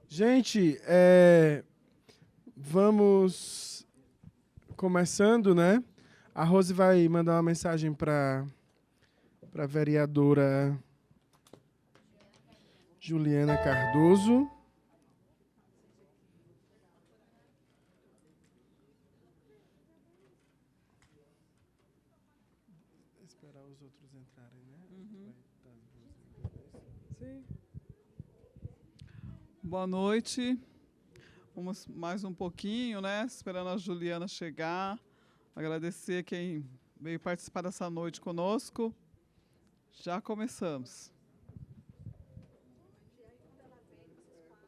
Gente, vamos começando, né? A Rose vai mandar uma mensagem para a vereadora Juliana Cardoso. Esperar os outros entrarem, né? Sim. Boa noite. Vamos mais um pouquinho, né? Esperando a Juliana chegar. Agradecer quem veio participar dessa noite conosco. Já começamos.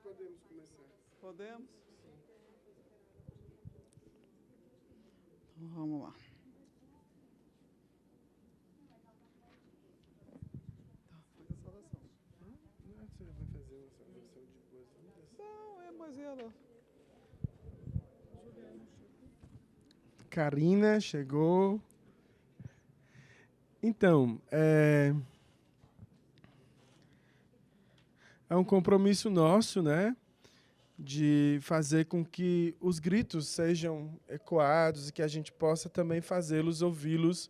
Podemos começar. Podemos? Então, vamos lá. Faz a saudação. Não, você vai fazer uma saudação de boas-vindas? Não, mas ela. Karina chegou. Então, é um compromisso nosso, né? De fazer com que os gritos sejam ecoados e que a gente possa também fazê-los, ouvi-los,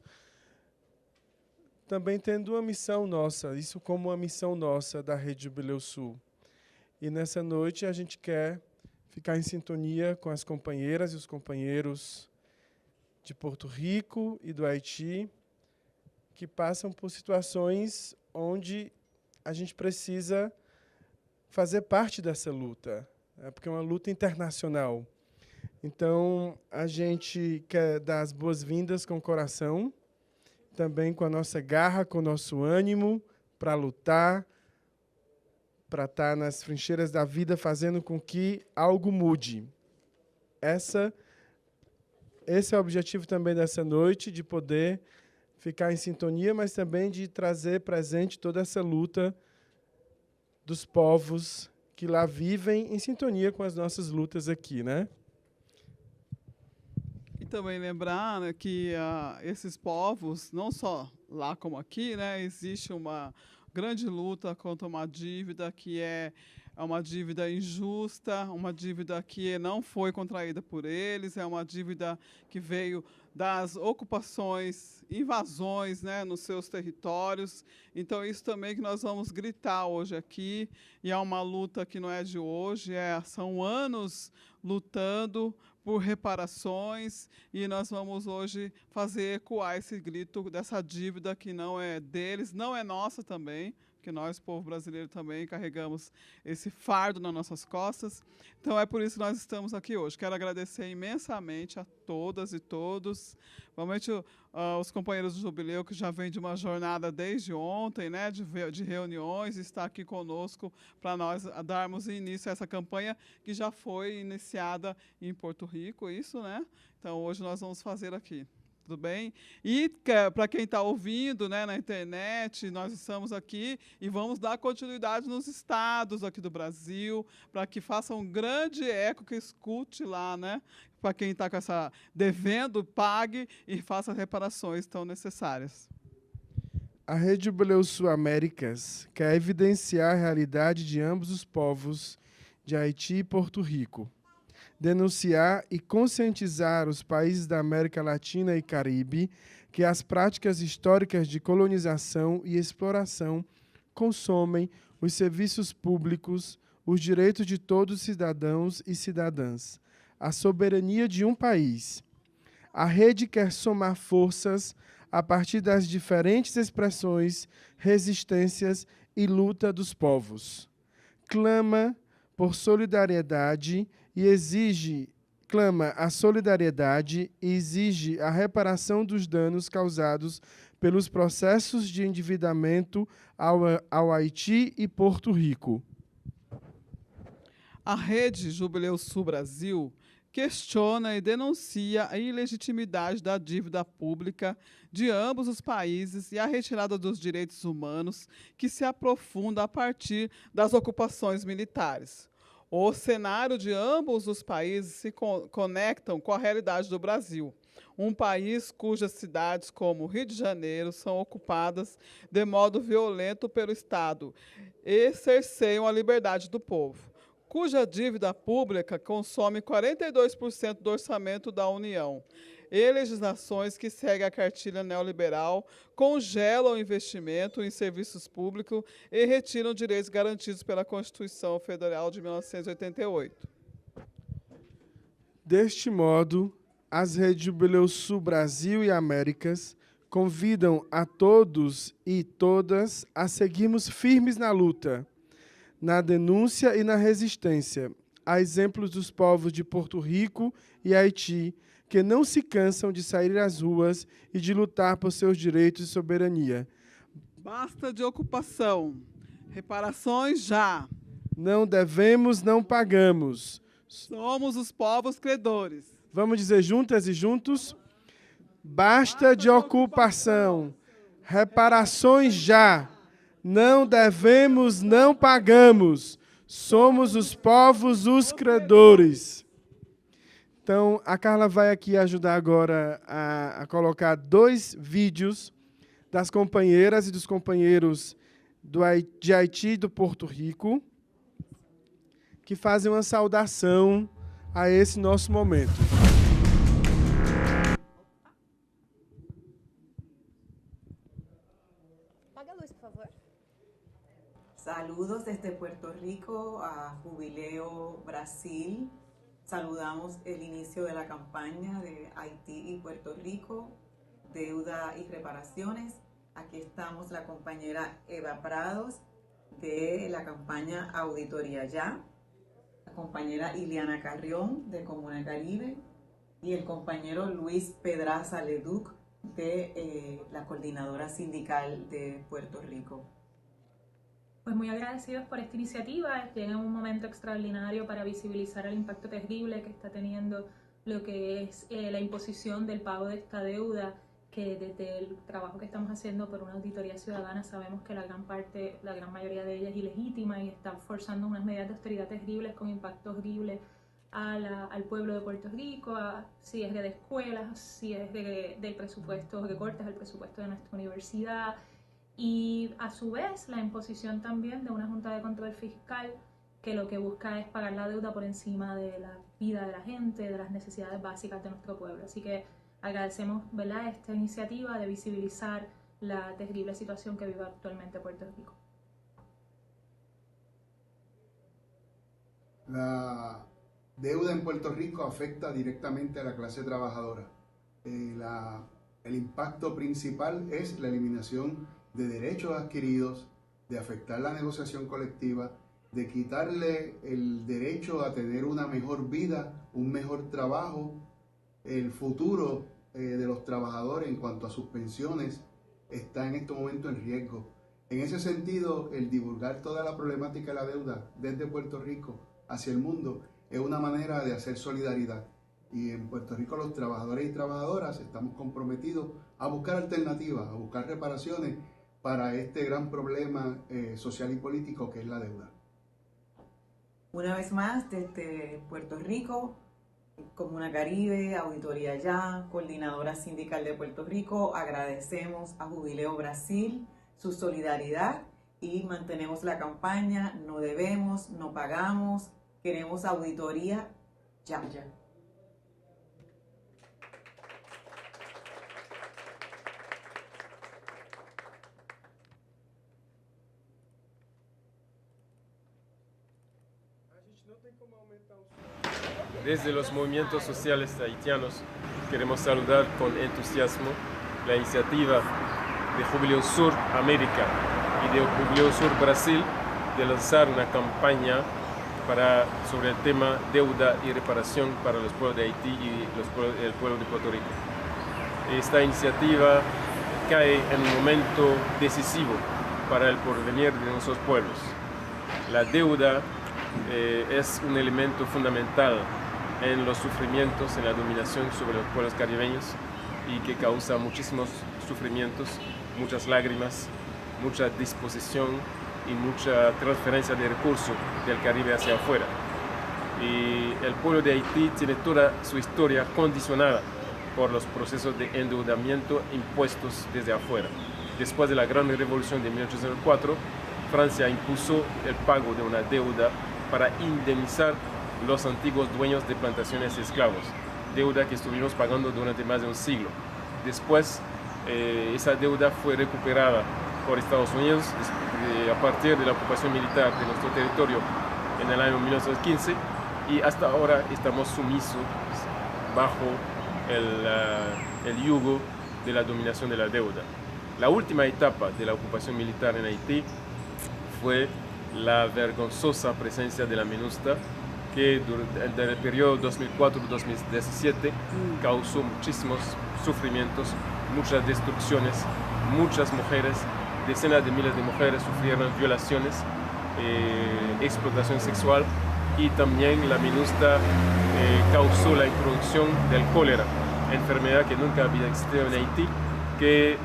também tendo uma missão nossa, isso como uma missão nossa da Rede Jubileu Sul. E nessa noite a gente quer ficar em sintonia com as companheiras e os companheiros de Porto Rico e do Haiti, que passam por situações onde a gente precisa fazer parte dessa luta, porque é uma luta internacional. Então, a gente quer dar as boas-vindas com o coração, também com a nossa garra, com o nosso ânimo para lutar, para estar nas trincheiras da vida, fazendo com que algo mude. Esse é o objetivo também dessa noite, de poder ficar em sintonia, mas também de trazer presente toda essa luta dos povos que lá vivem em sintonia com as nossas lutas aqui, né? E também lembrar, né, que esses povos, não só lá como aqui, né, existe uma grande luta contra uma dívida que é uma dívida injusta, uma dívida que não foi contraída por eles, é uma dívida que veio das ocupações, invasões, né, nos seus territórios. Então, isso também que nós vamos gritar hoje aqui, e é uma luta que não é de hoje, são anos lutando por reparações, e nós vamos hoje fazer ecoar esse grito dessa dívida que não é deles, não é nossa também, porque nós, povo brasileiro, também carregamos esse fardo nas nossas costas. Então é por isso que nós estamos aqui hoje. Quero agradecer imensamente a todas e todos, principalmente os companheiros do Jubileu, que já vêm de uma jornada desde ontem, né, de reuniões, está aqui conosco para nós darmos início a essa campanha que já foi iniciada em Porto Rico, isso, né? Então hoje nós vamos fazer aqui. Tudo bem? E para quem está ouvindo, né, na internet, nós estamos aqui e vamos dar continuidade nos estados aqui do Brasil, para que faça um grande eco, que escute lá, né? Para quem está com essa devendo, pague e faça as reparações tão necessárias. A Rede Jubileu Sul Américas quer evidenciar a realidade de ambos os povos de Haiti e Porto Rico, denunciar e conscientizar os países da América Latina e Caribe que as práticas históricas de colonização e exploração consomem os serviços públicos, os direitos de todos os cidadãos e cidadãs, a soberania de um país. A rede quer somar forças a partir das diferentes expressões, resistências e luta dos povos. Clama por solidariedade clama a solidariedade e exige a reparação dos danos causados pelos processos de endividamento ao Haiti e Porto Rico. A Rede Jubileu Sul Brasil questiona e denuncia a ilegitimidade da dívida pública de ambos os países e a retirada dos direitos humanos que se aprofunda a partir das ocupações militares. O cenário de ambos os países se conectam com a realidade do Brasil, um país cujas cidades, como Rio de Janeiro, são ocupadas de modo violento pelo Estado e cerceiam a liberdade do povo. cuja dívida pública consome 42% do orçamento da União, e legislações que seguem a cartilha neoliberal, congelam o investimento em serviços públicos e retiram direitos garantidos pela Constituição Federal de 1988. Deste modo, as redes Jubileu Sul Brasil e Américas convidam a todos e todas a seguirmos firmes na luta, na denúncia e na resistência, a exemplos dos povos de Porto Rico e Haiti, que não se cansam de sair às ruas e de lutar por seus direitos e soberania. Basta de ocupação. Reparações já. Não devemos, não pagamos. Somos os povos credores. Vamos dizer juntas e juntos? Basta de ocupação. Reparações já. Não devemos, não pagamos. Somos os povos, os credores. Então, a Carla vai aqui ajudar agora a colocar 2 vídeos das companheiras e dos companheiros de Haiti e do Porto Rico, que fazem uma saudação a esse nosso momento. Apaga a luz, por favor. Saludos desde Puerto Rico a Jubileo Brasil. Saludamos el inicio de la campaña de Haití y Puerto Rico, deuda y reparaciones. Aquí estamos la compañera Eva Prados de la campaña Auditoría Ya, la compañera Iliana Carrión de Comuna Caribe y el compañero Luis Pedraza Leduc de la Coordinadora Sindical de Puerto Rico. Pues muy agradecidos por esta iniciativa. Llega en un momento extraordinario para visibilizar el impacto terrible que está teniendo lo que es la imposición del pago de esta deuda, que desde el trabajo que estamos haciendo por una auditoría ciudadana sabemos que la gran mayoría de ella es ilegítima y está forzando unas medidas de austeridad terribles con impacto horrible al pueblo de Puerto Rico, si es de escuelas, si es del presupuesto, recortes al presupuesto de nuestra universidad, y a su vez la imposición también de una Junta de Control Fiscal que lo que busca es pagar la deuda por encima de la vida de la gente, de las necesidades básicas de nuestro pueblo. Así que agradecemos, ¿verdad?, esta iniciativa de visibilizar la terrible situación que vive actualmente Puerto Rico. La deuda en Puerto Rico afecta directamente a la clase trabajadora. El impacto principal es la eliminación de derechos adquiridos, de afectar la negociación colectiva, de quitarle el derecho a tener una mejor vida, un mejor trabajo. El futuro de los trabajadores en cuanto a sus pensiones está en este momento en riesgo. En ese sentido, el divulgar toda la problemática de la deuda desde Puerto Rico hacia el mundo es una manera de hacer solidaridad. Y en Puerto Rico los trabajadores y trabajadoras estamos comprometidos a buscar alternativas, a buscar reparaciones para este gran problema social y político que es la deuda. Una vez más, desde Puerto Rico, Comuna Caribe, Auditoría Ya, Coordinadora Sindical de Puerto Rico, agradecemos a Jubileo Brasil su solidaridad y mantenemos la campaña No debemos, no pagamos, queremos auditoría ya. Desde los movimientos sociales haitianos queremos saludar con entusiasmo la iniciativa de Jubileo Sur América y de Jubileo Sur Brasil de lanzar una campaña sobre el tema deuda y reparación para los pueblos de Haití y el pueblo de Puerto Rico. Esta iniciativa cae en un momento decisivo para el porvenir de nuestros pueblos. La deuda es un elemento fundamental en los sufrimientos, en la dominación sobre los pueblos caribeños y que causa muchísimos sufrimientos, muchas lágrimas, mucha disposición y mucha transferencia de recursos del Caribe hacia afuera. Y el pueblo de Haití tiene toda su historia condicionada por los procesos de endeudamiento impuestos desde afuera. Después de la Gran Revolución de 1804, Francia impuso el pago de una deuda para indemnizar los antiguos dueños de plantaciones de esclavos, deuda que estuvimos pagando durante más de un siglo. Después, esa deuda fue recuperada por Estados Unidos a partir de la ocupación militar de nuestro territorio en el año 1915, y hasta ahora estamos sumisos bajo el yugo de la dominación de la deuda. La última etapa de la ocupación militar en Haití fue la vergonzosa presencia de la MINUSTA, que durante el periodo 2004-2017 causó muchísimos sufrimientos, muchas destrucciones, muchas mujeres, decenas de miles de mujeres sufrieron violaciones, explotación sexual, y también la MINUSTA causó la introducción del cólera, enfermedad que nunca había existido en Haití, que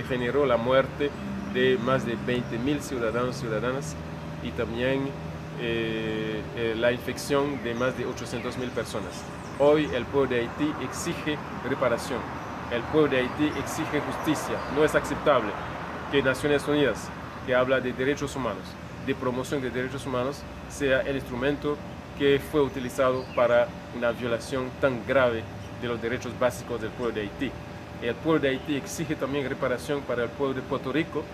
generó la muerte de más de 20.000 ciudadanos y ciudadanas, y también la infección de más de 800.000 personas. Hoy el pueblo de Haití exige reparación, el pueblo de Haití exige justicia. No es aceptable que Naciones Unidas, que habla de derechos humanos, de promoción de derechos humanos, sea el instrumento que fue utilizado para una violación tan grave de los derechos básicos del pueblo de Haití. El pueblo de Haití exige también reparación para el pueblo de Puerto Rico,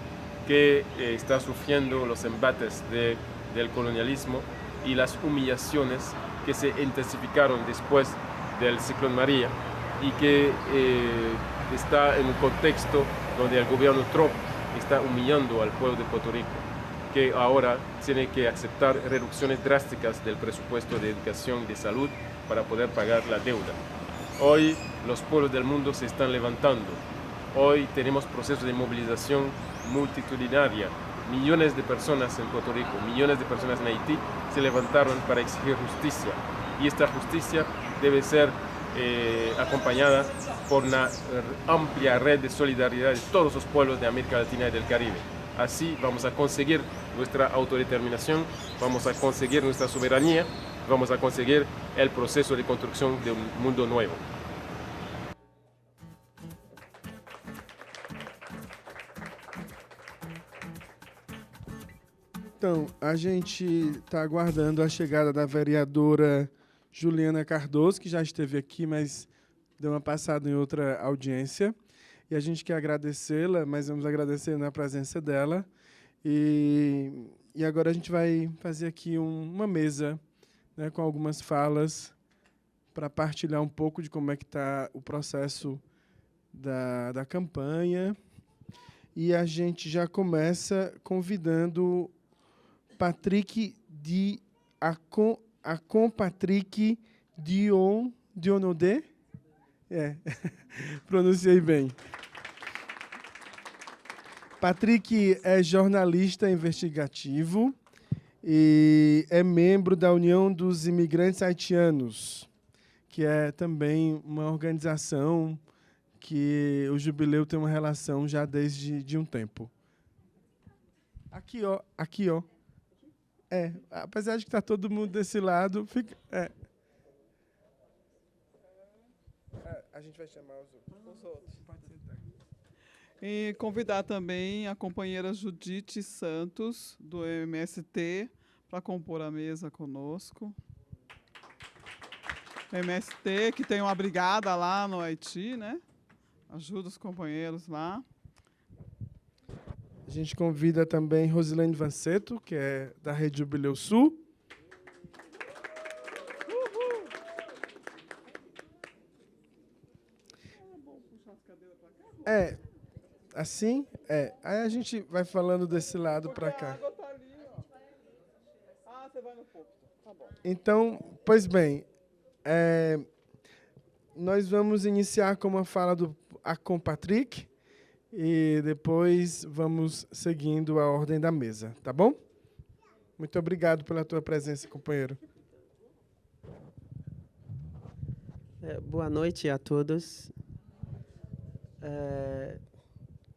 que está sufriendo los embates del colonialismo y las humillaciones que se intensificaron después del ciclón María, y que está en un contexto donde el gobierno Trump está humillando al pueblo de Puerto Rico, que ahora tiene que aceptar reducciones drásticas del presupuesto de educación y de salud para poder pagar la deuda. Hoy los pueblos del mundo se están levantando. Hoy tenemos procesos de movilización multitudinaria. Millones de personas en Puerto Rico, millones de personas en Haití se levantaron para exigir justicia. Y esta justicia debe ser acompañada por una amplia red de solidaridad de todos los pueblos de América Latina y del Caribe. Así vamos a conseguir nuestra autodeterminación, vamos a conseguir nuestra soberanía, vamos a conseguir el proceso de construcción de un mundo nuevo. Então, a gente está aguardando a chegada da vereadora Juliana Cardoso, que já esteve aqui, mas deu uma passada em outra audiência. E a gente quer agradecê-la, mas vamos agradecer na presença dela. E agora a gente vai fazer aqui uma mesa, né, com algumas falas para partilhar um pouco de como é que está o processo da campanha. E a gente já começa convidando Patrick Patrick Dionodé. Pronunciei bem. Patrick é jornalista investigativo e é membro da União dos Imigrantes Haitianos, que é também uma organização que o Jubileu tem uma relação já desde um tempo. Aqui, ó. Apesar de que está todo mundo desse lado, fica. A gente vai chamar os outros. Pode sentar. E convidar também a companheira Judite Santos, do MST, para compor a mesa conosco. MST, que tem uma brigada lá no Haiti, né? Ajuda os companheiros lá. A gente convida também Rosilene Vanceto, que é da Rede Jubileu Sul. Assim? Aí a gente vai falando desse lado para cá. Você vai no púlpito. Tá bom. Então, pois bem, nós vamos iniciar com uma fala com Patrick e depois vamos seguindo a ordem da mesa, tá bom? Muito obrigado pela tua presença, companheiro. Boa noite a todos.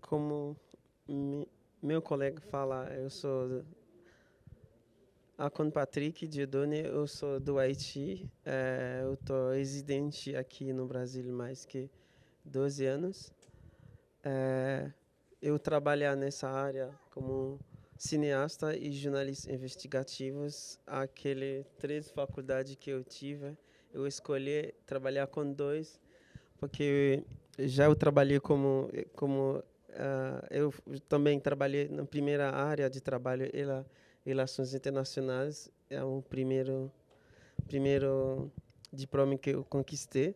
Como meu colega fala, eu sou Akon Patrick Dieudonné, eu sou do Haiti. Eu estou residente aqui no Brasil há mais que 12 anos. Eu trabalho nessa área como cineasta e jornalista investigativos. Aquele 3 faculdades que eu tive, eu escolhi trabalhar com 2, porque já eu trabalhei eu também trabalhei na primeira área de trabalho, relações internacionais, é o primeiro diploma que eu conquistei.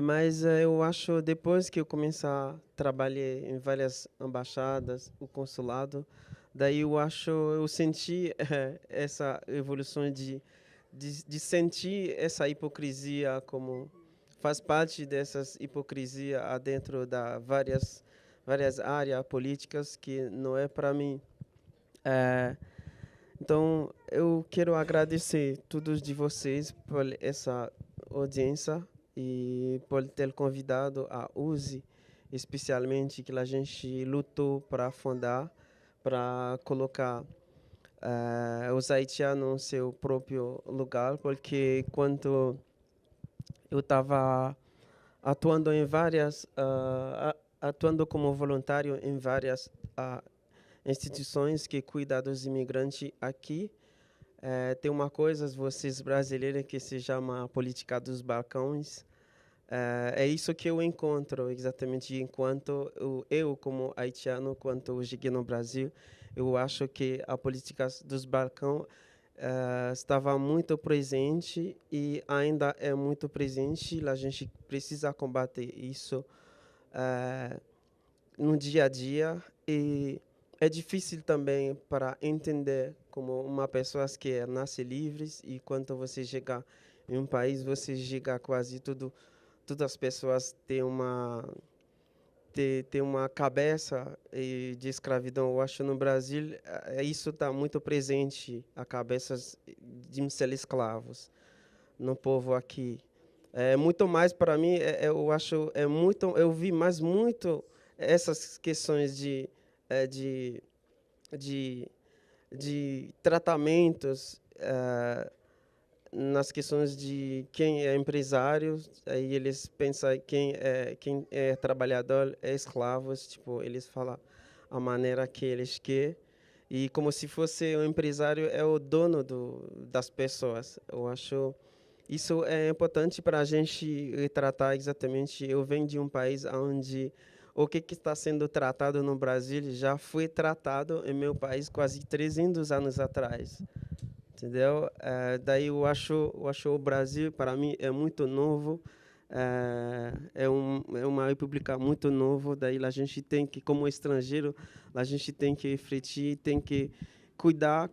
Mas eu acho, depois que eu começar a trabalhar em várias embaixadas, o consulado, daí eu senti essa evolução de sentir essa hipocrisia, como faz parte dessas hipocrisia dentro da várias áreas políticas que não é para mim. Então, eu quero agradecer todos de vocês por essa audiência e por ter convidado a USE, especialmente que a gente lutou para fundar, para colocar os haitianos no seu próprio lugar, porque quando eu estava atuando atuando como voluntário em várias instituições que cuidam dos imigrantes aqui, tem uma coisa, vocês brasileiros, que se chama a política dos balcões. É isso que eu encontro exatamente enquanto eu como haitiano, quando eu cheguei no Brasil, eu acho que a política dos balcões estava muito presente e ainda é muito presente. A gente precisa combater isso no dia a dia, e é difícil também para entender como uma pessoa que nasce livre, e quando você chega em um país, você chega quase todas as pessoas têm uma cabeça de escravidão. Eu acho no Brasil isso está muito presente, a cabeça de ser escravos no povo aqui. É muito mais para mim, eu acho eu vi mais muito essas questões de tratamentos nas questões de quem é empresário. Aí eles pensam quem é trabalhador é escravo, tipo, eles falam a maneira que eles querem, e como se fosse o empresário é o dono das pessoas. Eu acho isso é importante para a gente retratar exatamente. Eu venho de um país onde o que está sendo tratado no Brasil já foi tratado em meu país quase 300 anos atrás. Entendeu? Daí eu acho o Brasil, para mim, é muito novo. É uma república muito nova. Daí a gente tem que, como estrangeiro, a gente tem que refletir, tem que cuidar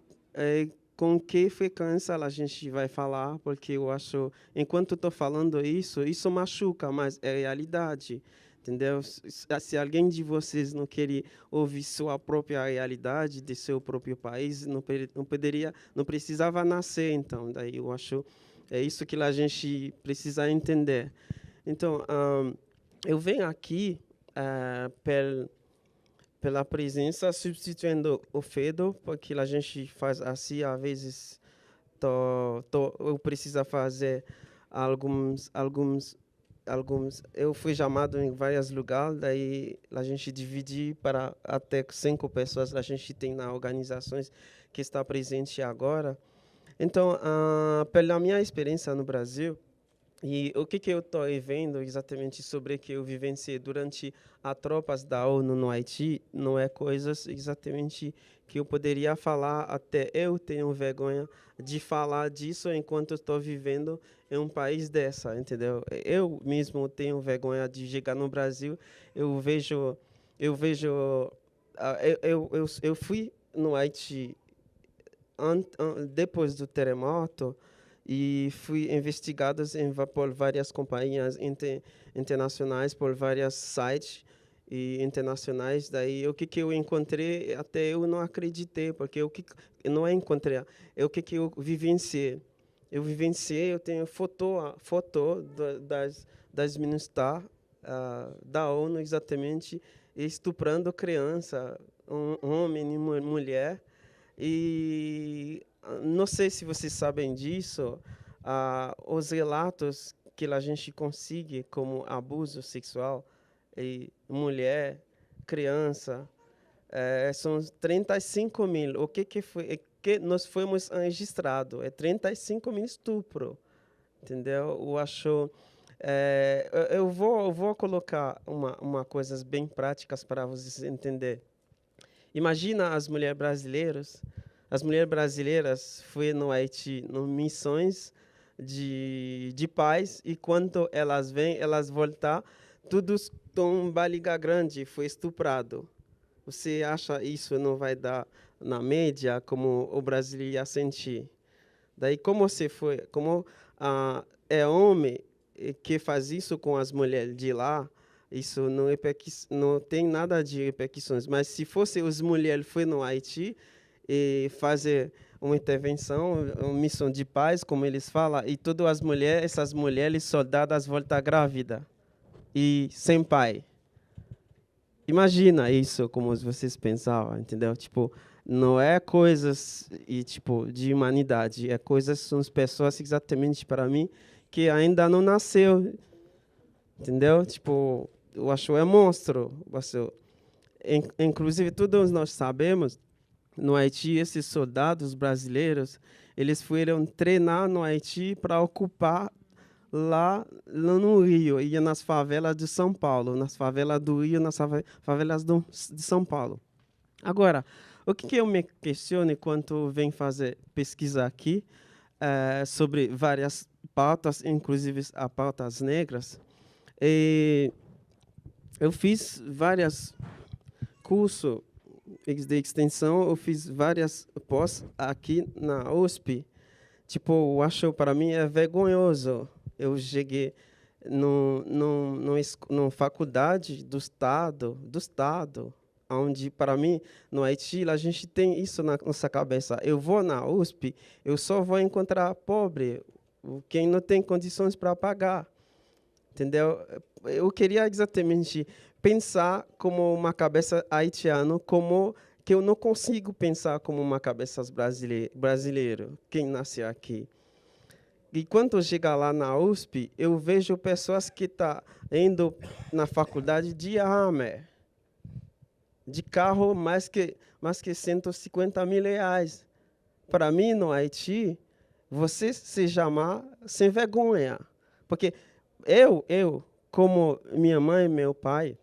com que frequência a gente vai falar, porque eu acho, enquanto estou falando isso machuca, mas é realidade. Entendeu? Se alguém de vocês não quer ouvir sua própria realidade de seu próprio país, não precisava nascer. Então, daí eu acho é isso que a gente precisa entender. Então, eu venho aqui pela presença, substituindo o Fedo, porque a gente faz assim, às vezes eu preciso fazer alguns. Eu fui chamado em vários lugares, daí a gente divide para até 5 pessoas, a gente tem nas organizações que está presente agora. Então, pela minha experiência no Brasil, e o que eu estou vendo exatamente sobre o que eu vivenciei durante as tropas da ONU no Haiti, não é coisas exatamente que eu poderia falar, até eu tenho vergonha de falar disso enquanto estou vivendo em um país dessa, entendeu? Eu mesmo tenho vergonha de chegar no Brasil, eu fui no Haiti depois do terremoto, e fui investigado por várias companhias internacionais, por vários sites internacionais. Daí o que eu encontrei, até eu não acreditei, porque eu não encontrei, o que eu vivenciei. Eu tenho foto das ministras da ONU exatamente estuprando criança, homem e mulher. E não sei se vocês sabem disso, os relatos que a gente consegue como abuso sexual, mulher, criança, são 35 mil. O que foi? Que nós fomos registrados? É 35 mil estupro. Entendeu? Eu acho... eu vou colocar uma coisas bem práticas para vocês entenderem. Imagina as mulheres brasileiras. As mulheres brasileiras foram no Haiti, em missões de paz, e quando elas vêm, elas voltam, todos com barriga grande, foi estuprado. Você acha isso não vai dar na média como o brasileiro ia sentir? Daí como é homem que faz isso com as mulheres de lá, isso não tem nada de repercussões. Mas se fosse as mulheres foi no Haiti e fazer uma intervenção, uma missão de paz, como eles falam, e todas as mulheres, essas mulheres soldadas voltam grávidas e sem pai. Imagina isso como vocês pensavam, entendeu? Tipo, não é coisas de humanidade, é coisas, são pessoas exatamente para mim que ainda não nasceu, entendeu? Tipo, eu acho é monstro. Inclusive, todos nós sabemos, no Haiti, esses soldados brasileiros, eles foram treinar no Haiti para ocupar lá no Rio, e nas favelas de São Paulo, nas favelas do Rio, nas favelas de São Paulo. Agora, o que eu me questiono enquanto venho fazer pesquisa aqui sobre várias pautas, inclusive as pautas negras, eu fiz vários cursos de extensão, eu fiz várias pós aqui na USP. Tipo, eu acho, para mim, é vergonhoso. Eu cheguei numa faculdade do Estado, onde, para mim, no Haiti, a gente tem isso na nossa cabeça. Eu vou na USP, eu só vou encontrar pobre, quem não tem condições para pagar. Entendeu? Eu queria exatamente pensar como uma cabeça haitiana, como que eu não consigo pensar como uma cabeça brasileiro, quem nasceu aqui. E quando eu chegar lá na USP, eu vejo pessoas que estão indo na faculdade de Hammer, de carro mais que 150 mil reais. Para mim, no Haiti, você se chamar sem vergonha. Porque eu, como minha mãe e meu pai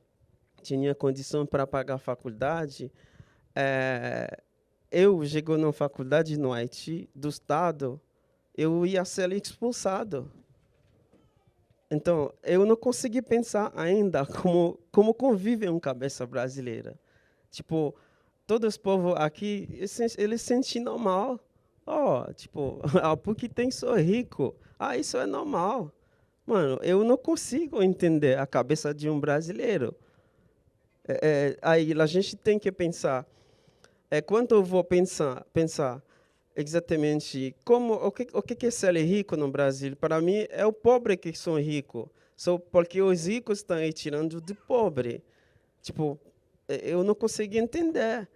tinha condição para pagar a faculdade, eu cheguei na faculdade no Haiti, do Estado, eu ia ser expulsado. Então, eu não consegui pensar ainda como convive uma cabeça brasileira. Tipo, todos os povos aqui, eles sentem normal. Porque sou rico. Isso é normal. Mano, eu não consigo entender a cabeça de um brasileiro. Aí a gente tem que pensar. Quando eu vou pensar exatamente o que é ser rico no Brasil, para mim é o pobre que são ricos. Só porque os ricos estão retirando do pobre. Tipo, eu não consigo entender.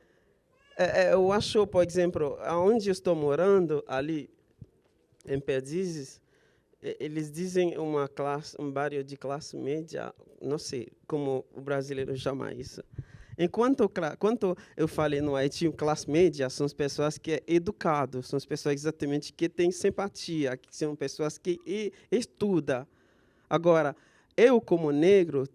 Eu acho, por exemplo, onde eu estou morando, ali em Perdizes, eles dizem um bairro de classe média, não sei como o brasileiro chama isso. Enquanto eu falei no Haiti, classe média são as pessoas que são educadas, são as pessoas exatamente que têm simpatia, que são pessoas que estudam. Agora, eu como negro,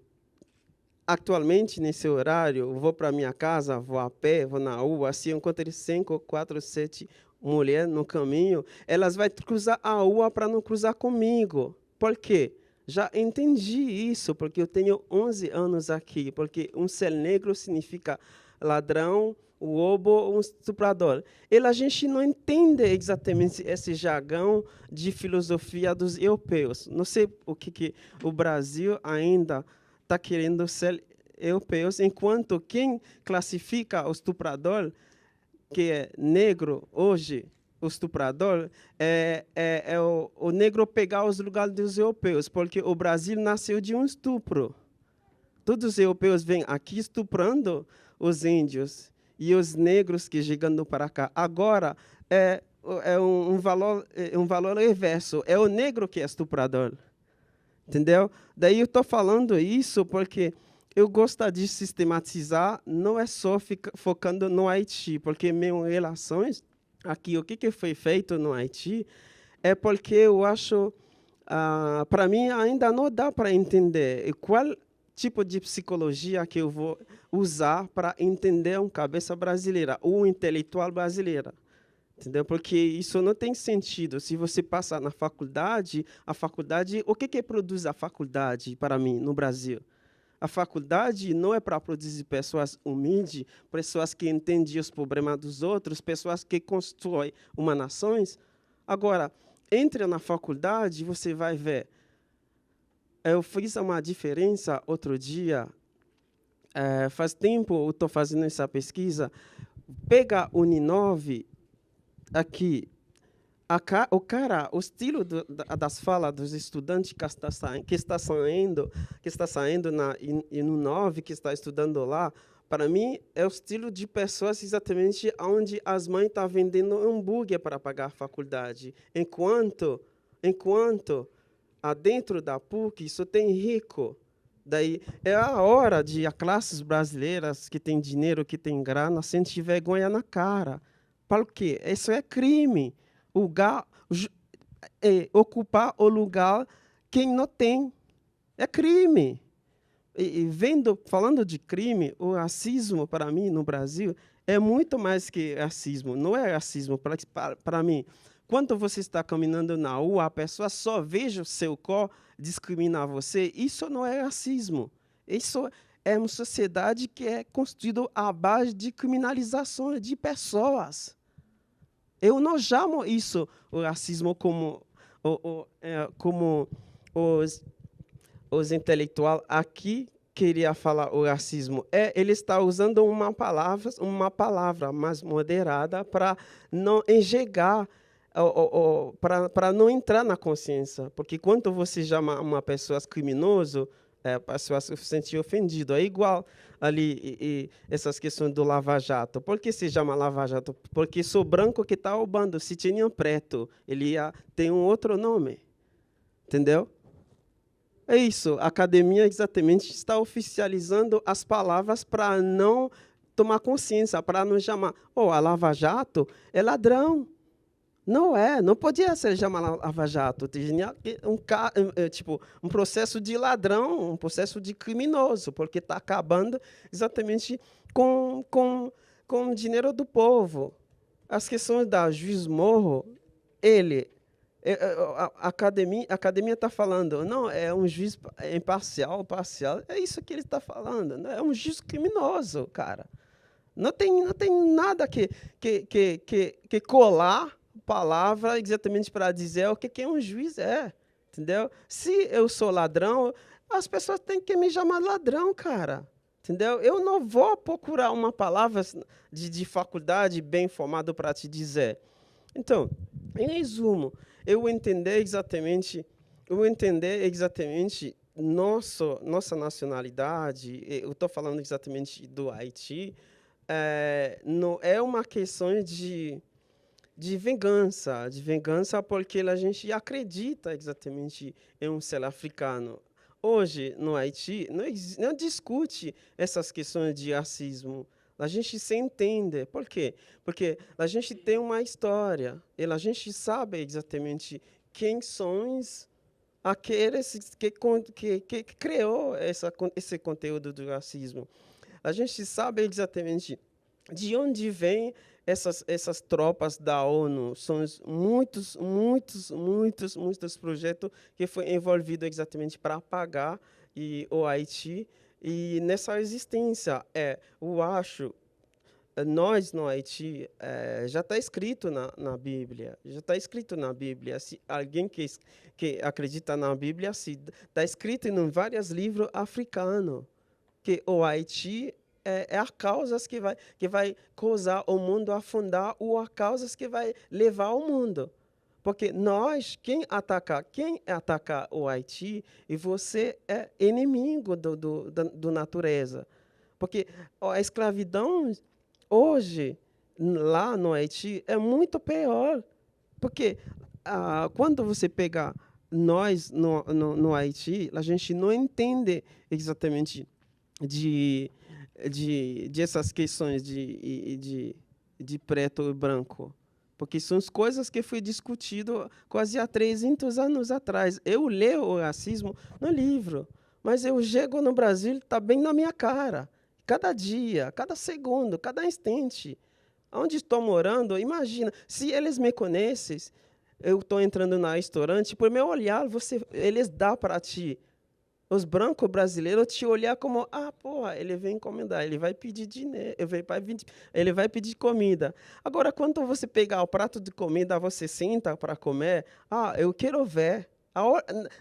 atualmente nesse horário, vou para minha casa, vou a pé, vou na rua, se eu encontro 5, 4, 7 mulheres no caminho, elas vão cruzar a rua para não cruzar comigo. Por quê? Já entendi isso, porque eu tenho 11 anos aqui, porque um ser negro significa ladrão, roubo, um estuprador. E a gente não entende exatamente esse jargão de filosofia dos europeus. Não sei o que o Brasil ainda está querendo ser europeus, enquanto quem classifica o estuprador, que é negro hoje, o estuprador, o negro pegar os lugares dos europeus, porque o Brasil nasceu de um estupro. Todos os europeus vêm aqui estuprando os índios e os negros que chegando para cá. Agora, um valor reverso. É o negro que é estuprador. Entendeu? Daí eu estou falando isso porque eu gosto de sistematizar, não é só focando no Haiti, porque minhas relações aqui, o que foi feito no Haiti, é porque eu acho, para mim, ainda não dá para entender qual tipo de psicologia que eu vou usar para entender uma cabeça brasileira, ou intelectual brasileira. Entendeu? Porque isso não tem sentido. Se você passar na faculdade, o que produz a faculdade para mim no Brasil? A faculdade não é para produzir pessoas humildes, pessoas que entendem os problemas dos outros, pessoas que constroem uma nação. Agora, entre na faculdade, você vai ver. Eu fiz uma diferença outro dia. Faz tempo eu estou fazendo essa pesquisa. Pega a Uninove aqui. O estilo das falas dos estudantes que está saindo na Uninove, que está estudando lá, para mim é o estilo de pessoas exatamente onde as mães estão vendendo hambúrguer para pagar a faculdade, enquanto dentro da PUC só tem rico. Daí é a hora de as classes brasileiras que têm dinheiro, que têm grana, sentir vergonha na cara. Para o quê? Isso é crime. Ocupar o lugar quem não tem. É crime. Falando de crime, o racismo, para mim, no Brasil, é muito mais que racismo. Não é racismo para mim. Quando você está caminhando na rua, a pessoa só veja o seu corpo, discriminar você. Isso não é racismo. Isso é uma sociedade que é construída à base de criminalização de pessoas. Eu não chamo isso, o racismo, como os intelectuais aqui queria falar o racismo. Ele está usando uma palavra mais moderada para não enxergar, para não entrar na consciência. Porque quando você chama uma pessoa criminoso, a pessoa se sente ofendida. É igual ali essas questões do Lava Jato. Por que se chama Lava Jato? Porque sou branco que está roubando. Se tinha preto, ele tem um outro nome. Entendeu? É isso. A academia exatamente está oficializando as palavras para não tomar consciência, para não chamar, a Lava Jato é ladrão. Não podia ser chamado Lava Jato. Tinha um processo de ladrão, um processo de criminoso, porque está acabando exatamente com o dinheiro do povo. As questões da Juiz Moro, a academia está falando, não, é um juiz imparcial, parcial, é isso que ele está falando, não, é um juiz criminoso, cara. Não tem nada que colar palavra exatamente para dizer o que um juiz é, entendeu? Se eu sou ladrão, as pessoas têm que me chamar ladrão, cara, entendeu? Eu não vou procurar uma palavra de faculdade bem formada para te dizer. Então, em resumo, eu entender exatamente nossa nacionalidade. Eu estou falando exatamente do Haiti. Não é uma questão de vingança, porque a gente acredita exatamente em um ser africano. Hoje, no Haiti, não discute essas questões de racismo. A gente se entende. Por quê? Porque a gente tem uma história, e a gente sabe exatamente quem são aqueles que criou esse conteúdo do racismo. A gente sabe exatamente de onde vem essas tropas da ONU. São muitos projetos que foram envolvidos exatamente para apagar o Haiti. E nessa existência, eu acho, nós no Haiti, já está escrito na Bíblia. Já está escrito na Bíblia. Se alguém que acredita na Bíblia, está escrito em vários livros africanos que o Haiti é a causa que vai causar o mundo a afundar, ou a causa que vai levar o mundo. Porque quem ataca o Haiti, e você é inimigo do natureza. Porque a escravidão, hoje, lá no Haiti, é muito pior. Porque quando você pega nós no Haiti, a gente não entende exatamente de essas questões de preto e branco, porque são as coisas que foi discutido quase há 300 anos atrás. Eu leio o racismo no livro, mas eu chego no Brasil, está bem na minha cara. Cada dia, cada segundo, cada instante. Onde estou morando, imagina, se eles me conhecem, eu estou entrando no restaurante, por meu olhar, eles dão para ti. Os brancos brasileiros te olhar como, porra, ele vem encomendar, ele vai pedir dinheiro, ele vai pedir comida. Agora, quando você pegar o prato de comida, você senta para comer, eu quero ver.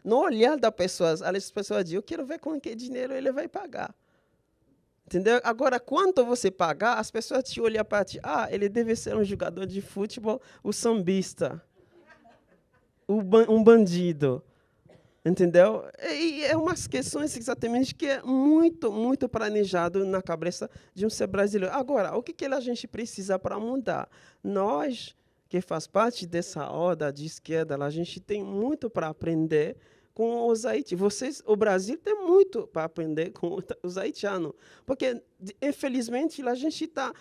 No olhar das pessoas, as pessoas dizem, eu quero ver com que dinheiro ele vai pagar. Entendeu? Agora, quando você pagar, as pessoas te olham para ti, ele deve ser um jogador de futebol, o sambista, um bandido. Entendeu? E é umas questões exatamente que é muito, muito planejado na cabeça de um ser brasileiro. Agora, o que a gente precisa para mudar? Nós, que faz parte dessa roda de esquerda, a gente tem muito para aprender com os haitianos. O Brasil tem muito para aprender com os haitianos, porque, infelizmente, a gente está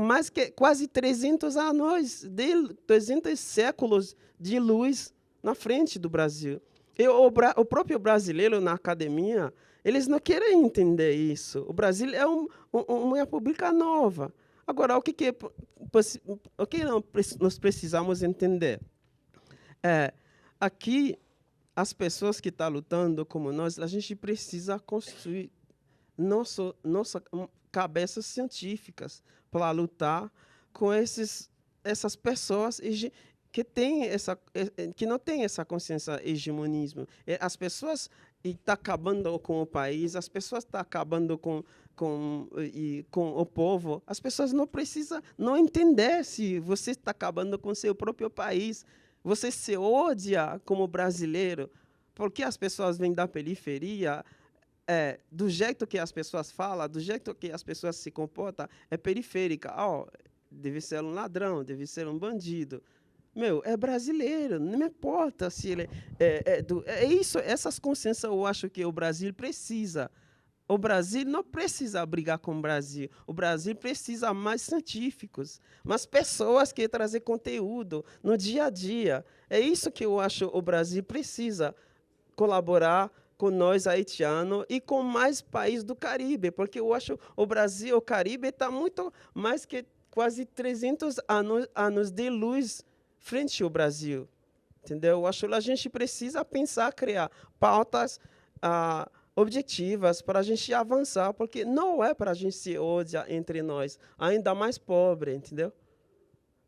mais que quase 300 anos, 300 séculos de luz na frente do Brasil. E o próprio brasileiro na academia, eles não querem entender isso. O Brasil é uma república nova. Agora, o que nós precisamos entender? Aqui, as pessoas que estão lutando como nós, a gente precisa construir nossas cabeças científicas para lutar com essas pessoas que não tem essa consciência hegemonismo. As pessoas estão acabando com o país, as pessoas estão acabando com o povo. As pessoas não precisam não entender se você está acabando com seu próprio país. Você se odia como brasileiro, porque as pessoas vêm da periferia. Do jeito que as pessoas falam, do jeito que as pessoas se comportam, é periférica. Deve ser um ladrão, deve ser um bandido. É brasileiro, não me importa se ele isso, essas consciências eu acho que o Brasil precisa. O Brasil não precisa brigar com o Brasil. O Brasil precisa mais científicos, mais pessoas que trazem conteúdo no dia a dia. É isso que eu acho o Brasil precisa colaborar com nós haitianos e com mais países do Caribe, porque eu acho o Brasil, o Caribe está muito mais que quase 300 anos de luz frente ao Brasil, entendeu? Eu acho que a gente precisa pensar, criar pautas objetivas para a gente avançar, porque não é para a gente se odiar entre nós, ainda mais pobre, entendeu?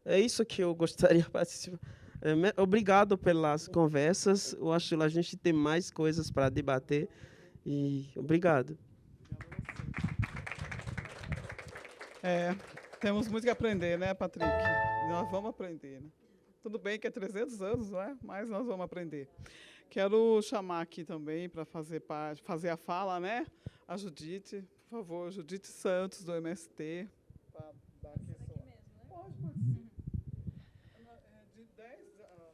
É isso que eu gostaria de participar. Obrigado pelas conversas, eu acho que a gente tem mais coisas para debater, e obrigado. Temos muito que aprender, né, Patrick? Nós vamos aprender, né? Tudo bem que é 300 anos, não é? Mas nós vamos aprender. Quero chamar aqui também para fazer a fala, né? A Judite, por favor, Judite Santos, do MST. Para dar aqui pode ser. De 10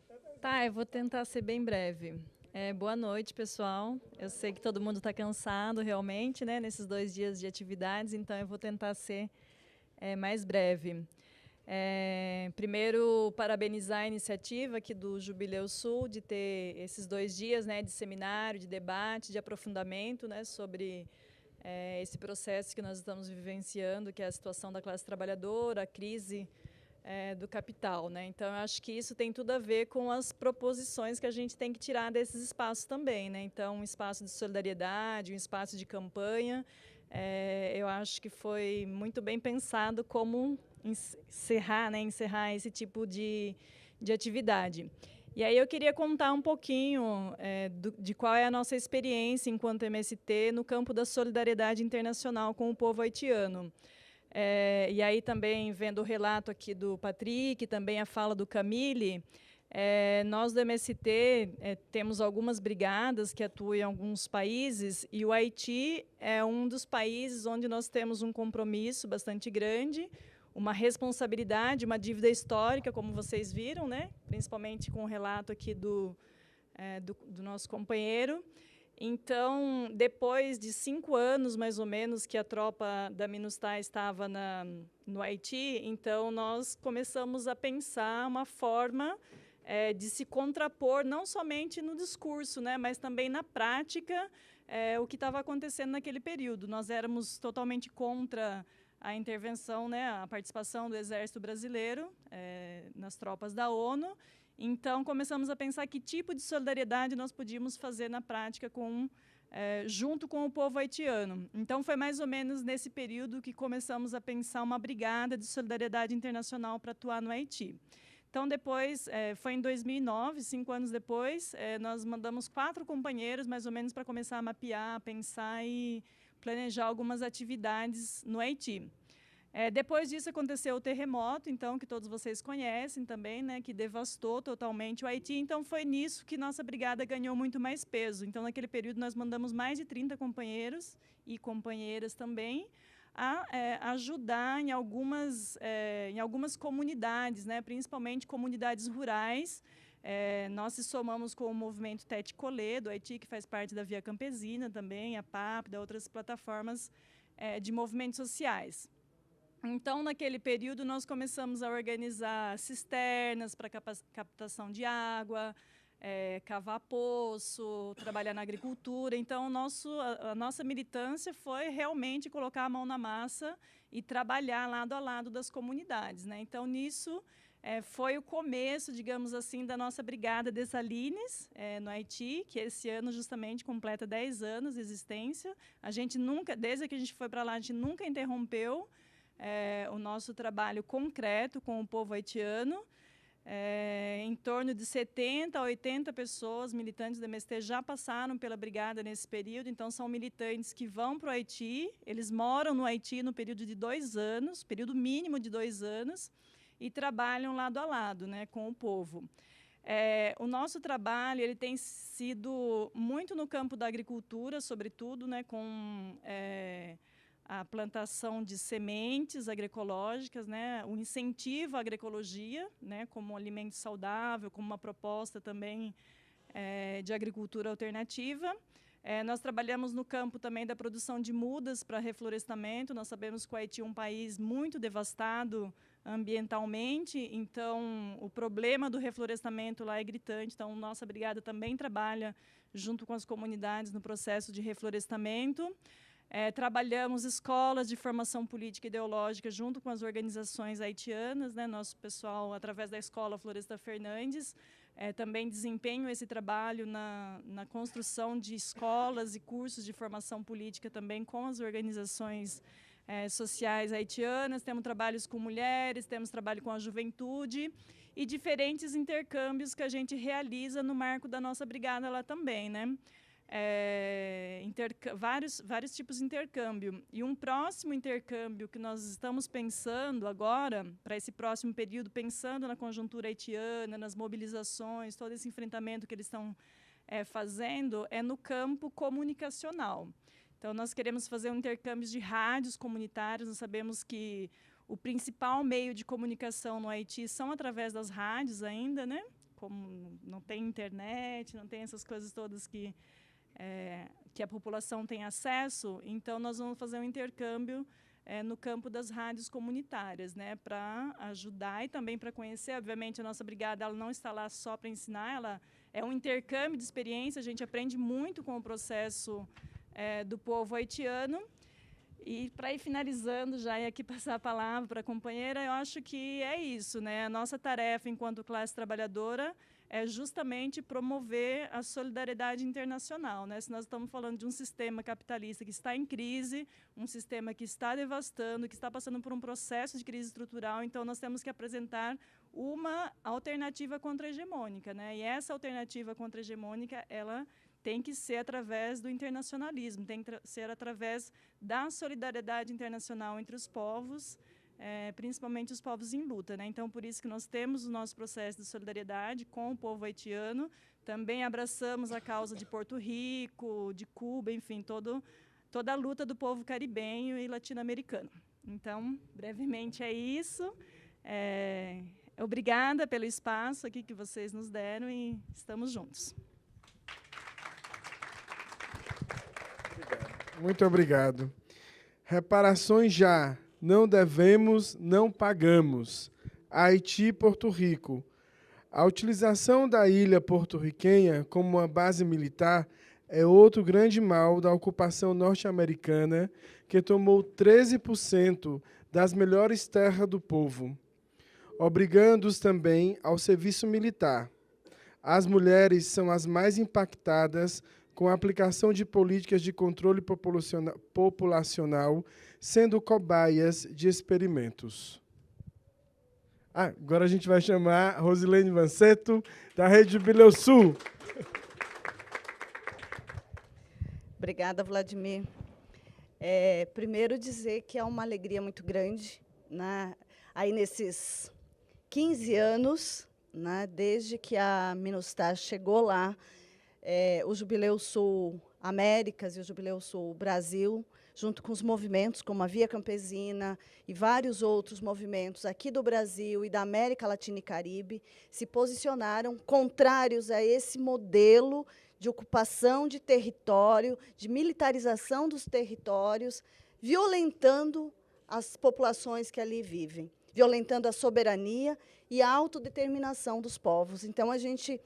até 10. Tá, eu vou tentar ser bem breve. Boa noite, pessoal. Eu sei que todo mundo está cansado, realmente, né? Nesses 2 dias de atividades, então eu vou tentar ser mais breve. Primeiro, parabenizar a iniciativa aqui do Jubileu Sul de ter esses 2 dias, né, de seminário, de debate, de aprofundamento, né, sobre esse processo que nós estamos vivenciando, que é a situação da classe trabalhadora, a crise do capital, né? Então, eu acho que isso tem tudo a ver com as proposições que a gente tem que tirar desses espaços também, né? Então, um espaço de solidariedade, um espaço de campanha, eu acho que foi muito bem pensado como encerrar esse tipo de atividade. E aí eu queria contar um pouquinho de qual é a nossa experiência enquanto MST no campo da solidariedade internacional com o povo haitiano. E aí também, vendo o relato aqui do Patrick, também a fala do Camille, nós do MST temos algumas brigadas que atuam em alguns países, e o Haiti é um dos países onde nós temos um compromisso bastante grande, uma responsabilidade, uma dívida histórica, como vocês viram, né? Principalmente com o relato aqui do nosso companheiro. Então, depois de 5 anos, mais ou menos, que a tropa da MINUSTAH estava no Haiti, então nós começamos a pensar uma forma de se contrapor, não somente no discurso, né, mas também na prática, o que estava acontecendo naquele período. Nós éramos totalmente contra a intervenção, né, a participação do Exército Brasileiro nas tropas da ONU. Então, começamos a pensar que tipo de solidariedade nós podíamos fazer na prática junto com o povo haitiano. Então, foi mais ou menos nesse período que começamos a pensar uma brigada de solidariedade internacional para atuar no Haiti. Então, depois, foi em 2009, 5 anos depois, nós mandamos 4 companheiros, mais ou menos, para começar a mapear, pensar e planejar algumas atividades no Haiti. Depois disso aconteceu o terremoto, então, que todos vocês conhecem também, né, que devastou totalmente o Haiti. Então, foi nisso que nossa brigada ganhou muito mais peso. Então, naquele período, nós mandamos mais de 30 companheiros e companheiras também a ajudar em algumas comunidades, né, principalmente comunidades rurais. Nós se somamos com o movimento Tete Colê, do Haiti, que faz parte da Via Campesina também, a PAP, da outras plataformas de movimentos sociais. Então, naquele período, nós começamos a organizar cisternas para captação de água, cavar poço, trabalhar na agricultura. Então, a nossa militância foi realmente colocar a mão na massa e trabalhar lado a lado das comunidades, né? Então, nisso, foi o começo, digamos assim, da nossa Brigada Dessalines, no Haiti, que esse ano justamente completa 10 anos de existência. A gente nunca, desde que a gente foi para lá, a gente nunca interrompeu o nosso trabalho concreto com o povo haitiano. Em torno de 70 a 80 pessoas, militantes do MST, já passaram pela brigada nesse período. Então, são militantes que vão para o Haiti, eles moram no Haiti no período de 2 anos, período mínimo de 2 anos, e trabalham lado a lado, né, com o povo. O nosso trabalho ele tem sido muito no campo da agricultura, sobretudo, né, com a plantação de sementes agroecológicas, né, o incentivo à agroecologia, né, como um alimento saudável, como uma proposta também de agricultura alternativa. Nós trabalhamos no campo também da produção de mudas para reflorestamento. Nós sabemos que o Haiti é um país muito devastado ambientalmente, então o problema do reflorestamento lá é gritante. Então, nossa brigada também trabalha junto com as comunidades no processo de reflorestamento. Trabalhamos escolas de formação política e ideológica junto com as organizações haitianas, né? Nosso pessoal, através da Escola Floresta Fernandes, também desempenham esse trabalho na construção de escolas e cursos de formação política também com as organizações sociais haitianas. Temos trabalhos com mulheres, temos trabalho com a juventude e diferentes intercâmbios que a gente realiza no marco da nossa brigada lá também, né? Vários tipos de intercâmbio. E um próximo intercâmbio que nós estamos pensando agora, para esse próximo período, pensando na conjuntura haitiana, nas mobilizações, todo esse enfrentamento que eles estão fazendo, é no campo comunicacional. Então, nós queremos fazer um intercâmbio de rádios comunitários. Nós sabemos que o principal meio de comunicação no Haiti são através das rádios ainda, né? Como não tem internet, não tem essas coisas todas que a população tem acesso, então nós vamos fazer um intercâmbio no campo das rádios comunitárias, né, para ajudar e também para conhecer. Obviamente, a nossa brigada ela não está lá só para ensinar, ela é um intercâmbio de experiência, a gente aprende muito com o processo do povo haitiano. E, para ir finalizando, já e aqui passar a palavra para a companheira, eu acho que é isso, né? A nossa tarefa enquanto classe trabalhadora é justamente promover a solidariedade internacional, né? Se nós estamos falando de um sistema capitalista que está em crise, um sistema que está devastando, que está passando por um processo de crise estrutural, então nós temos que apresentar uma alternativa contra-hegemônica, né? E essa alternativa contra-hegemônica, ela tem que ser através do internacionalismo, tem que ser através da solidariedade internacional entre os povos, principalmente os povos em luta, né? Então, por isso que nós temos o nosso processo de solidariedade com o povo haitiano, também abraçamos a causa de Porto Rico, de Cuba, enfim, toda a luta do povo caribenho e latino-americano. Então, brevemente é isso. Obrigada pelo espaço aqui que vocês nos deram e estamos juntos. Muito obrigado. Reparações já. Não devemos, não pagamos. Haiti e Porto Rico. A utilização da ilha porto-riquenha como uma base militar é outro grande mal da ocupação norte-americana, que tomou 13% das melhores terras do povo, obrigando-os também ao serviço militar. As mulheres são as mais impactadas com a aplicação de políticas de controle populacional, sendo cobaias de experimentos. Agora a gente vai chamar Rosilene Vanceto, da Rede Jubileu Sul. Obrigada, Vladimir. Primeiro dizer que é uma alegria muito grande, né? Aí nesses 15 anos, né, desde que a MINUSTAH chegou lá, o Jubileu Sul Américas e o Jubileu Sul Brasil, junto com os movimentos como a Via Campesina e vários outros movimentos aqui do Brasil e da América Latina e Caribe, se posicionaram contrários a esse modelo de ocupação de território, de militarização dos territórios, violentando as populações que ali vivem, violentando a soberania e a autodeterminação dos povos. Então, a gente,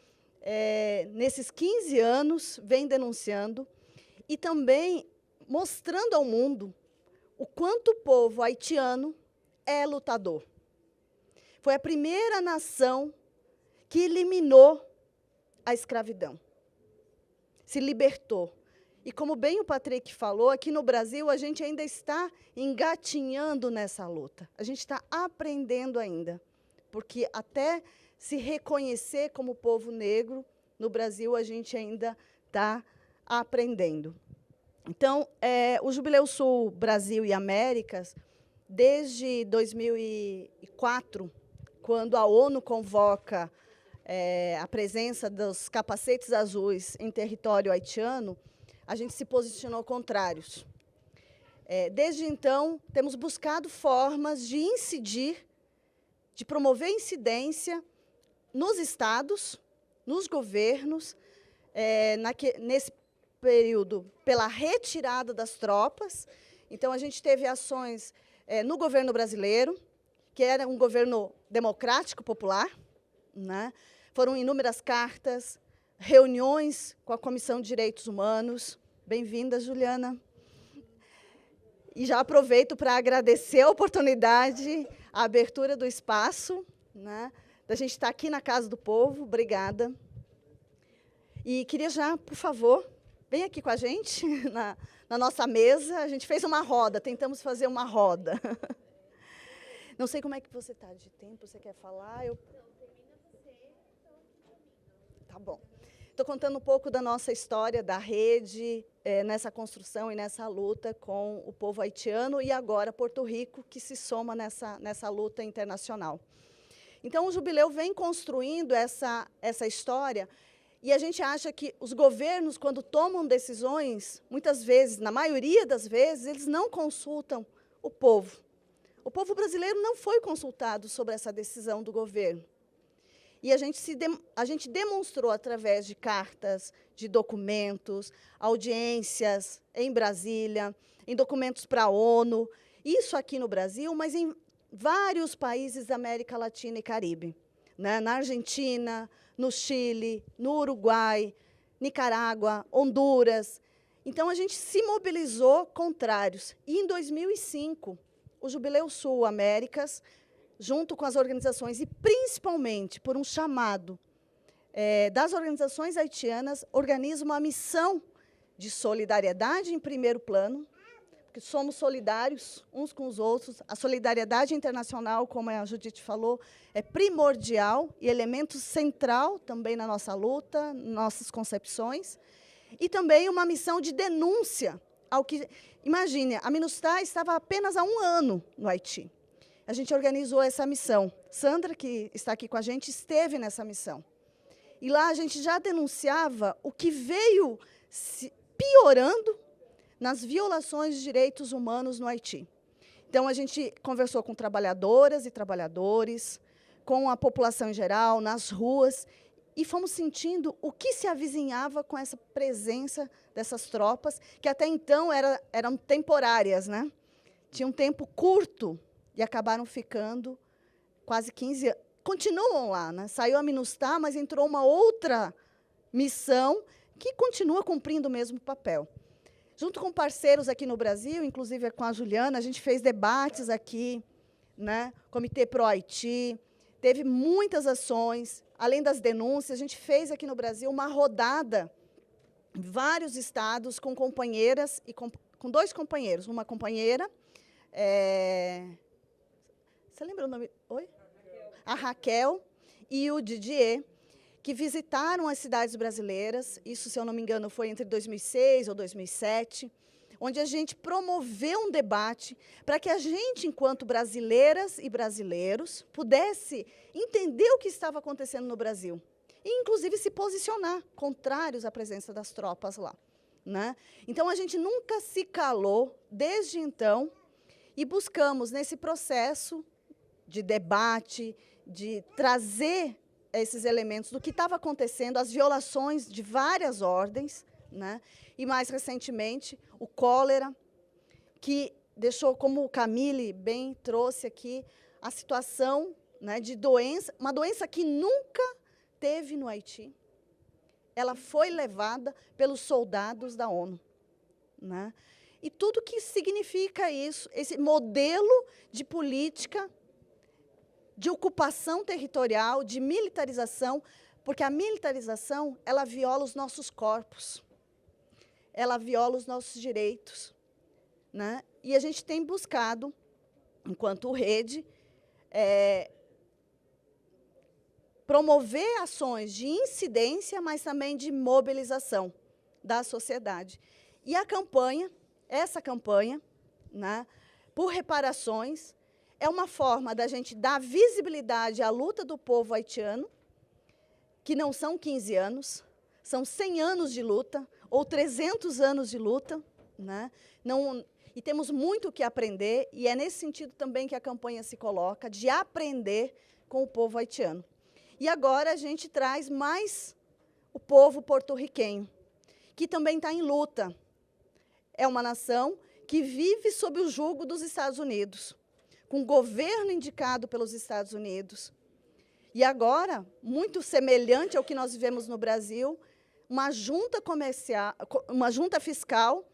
nesses 15 anos, vem denunciando e também mostrando ao mundo o quanto o povo haitiano é lutador. Foi a primeira nação que eliminou a escravidão, se libertou. E como bem o Patrick falou, aqui no Brasil a gente ainda está engatinhando nessa luta. A gente está aprendendo ainda, porque até se reconhecer como povo negro, no Brasil a gente ainda está aprendendo. Então, o Jubileu Sul Brasil e Américas, desde 2004, quando a ONU convoca a presença dos capacetes azuis em território haitiano, a gente se posicionou contrários. Desde então, temos buscado formas de incidir, de promover incidência nos estados, nos governos, nesse período, pela retirada das tropas. Então, a gente teve ações no governo brasileiro, que era um governo democrático, popular, né? Foram inúmeras cartas, reuniões com a Comissão de Direitos Humanos. Bem-vinda, Juliana. E já aproveito para agradecer a oportunidade, a abertura do espaço, né, da gente estar aqui na Casa do Povo. Obrigada. E queria já, por favor, vem aqui com a gente, na nossa mesa. A gente fez uma roda, tentamos fazer uma roda. Não sei como é que você está de tempo, você quer falar? Tá bom. Estou contando um pouco da nossa história, da rede, nessa construção e nessa luta com o povo haitiano e agora Porto Rico, que se soma nessa luta internacional. Então, o Jubileu vem construindo essa história e a gente acha que os governos, quando tomam decisões, muitas vezes, na maioria das vezes, eles não consultam o povo. O povo brasileiro não foi consultado sobre essa decisão do governo. E a gente demonstrou, através de cartas, de documentos, audiências em Brasília, em documentos para a ONU, isso aqui no Brasil, mas em vários países da América Latina e Caribe, né? Na Argentina, no Chile, no Uruguai, Nicarágua, Honduras. Então, a gente se mobilizou contrários. E, em 2005, o Jubileu Sul Américas, junto com as organizações, e principalmente por um chamado das organizações haitianas, organiza uma missão de solidariedade em primeiro plano, porque somos solidários uns com os outros. A solidariedade internacional, como a Judite falou, é primordial e elemento central também na nossa luta, nossas concepções. E também uma missão de denúncia ao que... Imagine, a MINUSTAH estava apenas há 1 ano no Haiti. A gente organizou essa missão. Sandra, que está aqui com a gente, esteve nessa missão. E lá a gente já denunciava o que veio piorando nas violações de direitos humanos no Haiti. Então, a gente conversou com trabalhadoras e trabalhadores, com a população em geral, nas ruas, e fomos sentindo o que se avizinhava com essa presença dessas tropas, que até então eram temporárias, né? Tinha um tempo curto e acabaram ficando quase 15 anos. Continuam lá, né? Saiu a MINUSTAH, mas entrou uma outra missão que continua cumprindo o mesmo papel. Junto com parceiros aqui no Brasil, inclusive com a Juliana, a gente fez debates aqui, né? Comitê Pro Haiti, teve muitas ações, além das denúncias, a gente fez aqui no Brasil uma rodada em vários estados com companheiras e com 2 companheiros, uma companheira, você lembra o nome? Oi? A Raquel e o Didier, que visitaram as cidades brasileiras, isso, se eu não me engano, foi entre 2006 ou 2007, onde a gente promoveu um debate para que a gente, enquanto brasileiras e brasileiros, pudesse entender o que estava acontecendo no Brasil e, inclusive, se posicionar contrários à presença das tropas lá, né? Então, a gente nunca se calou, desde então, e buscamos, nesse processo de debate, de trazer esses elementos do que estava acontecendo, as violações de várias ordens, né? E, mais recentemente, o cólera, que deixou, como o Camille bem trouxe aqui, a situação, né, de doença, uma doença que nunca teve no Haiti. Ela foi levada pelos soldados da ONU, né? E tudo que significa isso, esse modelo de política de ocupação territorial, de militarização, porque a militarização, ela viola os nossos corpos, ela viola os nossos direitos, né? E a gente tem buscado, enquanto rede, promover ações de incidência, mas também de mobilização da sociedade. E a campanha, essa campanha, né, por reparações, é uma forma da gente dar visibilidade à luta do povo haitiano, que não são 15 anos, são 100 anos de luta, ou 300 anos de luta, né? E temos muito o que aprender, e é nesse sentido também que a campanha se coloca, de aprender com o povo haitiano. E agora a gente traz mais o povo porto-riquenho, que também está em luta. É uma nação que vive sob o jugo dos Estados Unidos, com governo indicado pelos Estados Unidos. E agora, muito semelhante ao que nós vivemos no Brasil, uma junta comercial, uma junta fiscal,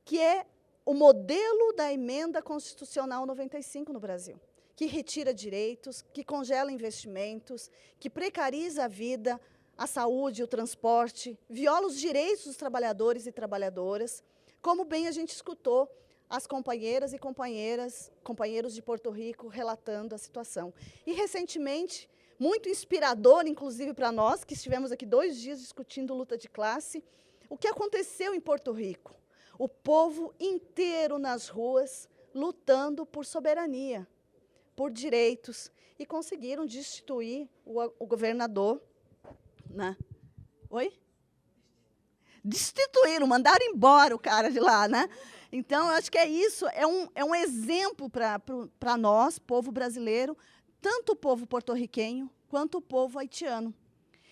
que é o modelo da emenda constitucional 95 no Brasil, que retira direitos, que congela investimentos, que precariza a vida, a saúde, o transporte, viola os direitos dos trabalhadores e trabalhadoras, como bem a gente escutou as companheiras e companheiros de Porto Rico relatando a situação. E, recentemente, muito inspirador, inclusive para nós, que estivemos aqui 2 dias discutindo luta de classe, o que aconteceu em Porto Rico. O povo inteiro nas ruas, lutando por soberania, por direitos, e conseguiram destituir o governador. Né? Oi? Destituíram, mandaram embora o cara de lá, né? Então, eu acho que é isso, é um exemplo para nós, povo brasileiro, tanto o povo porto-riquenho quanto o povo haitiano.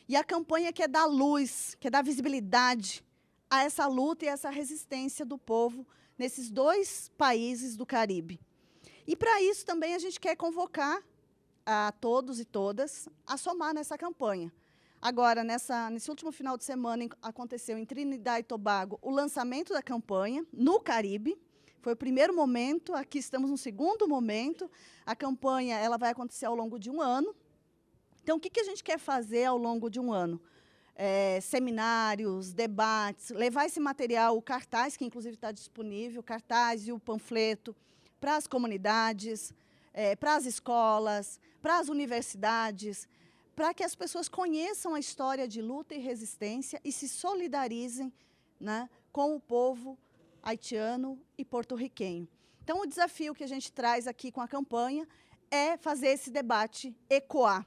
E a campanha quer dar luz, quer dar visibilidade a essa luta e essa resistência do povo nesses 2 países do Caribe. E, para isso, também a gente quer convocar a todos e todas a somar nessa campanha. Agora, nesse último final de semana, aconteceu em Trinidad e Tobago o lançamento da campanha no Caribe. Foi o primeiro momento, aqui estamos no segundo momento. A campanha ela vai acontecer ao longo de 1 ano. Então, o que a gente quer fazer ao longo de 1 ano? Seminários, debates, levar esse material, o cartaz, que inclusive está disponível, o cartaz e o panfleto, para as comunidades, para as escolas, para as universidades, para que as pessoas conheçam a história de luta e resistência e se solidarizem, né, com o povo haitiano e porto-riquenho. Então, o desafio que a gente traz aqui com a campanha é fazer esse debate ecoar,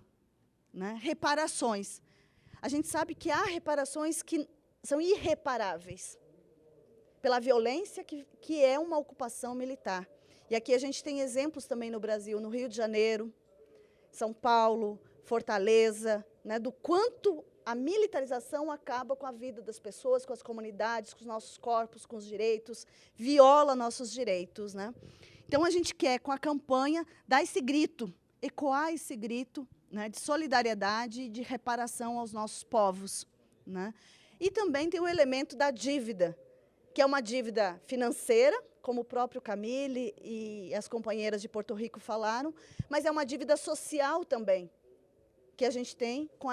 né, reparações. A gente sabe que há reparações que são irreparáveis pela violência que é uma ocupação militar. E aqui a gente tem exemplos também no Brasil, no Rio de Janeiro, São Paulo, Fortaleza, né, do quanto a militarização acaba com a vida das pessoas, com as comunidades, com os nossos corpos, com os direitos, viola nossos direitos, né? Então, a gente quer, com a campanha, dar esse grito, ecoar esse grito, né, de solidariedade e de reparação aos nossos povos, né? E também tem o elemento da dívida, que é uma dívida financeira, como o próprio Camille e as companheiras de Porto Rico falaram, mas é uma dívida social também, que a gente tem com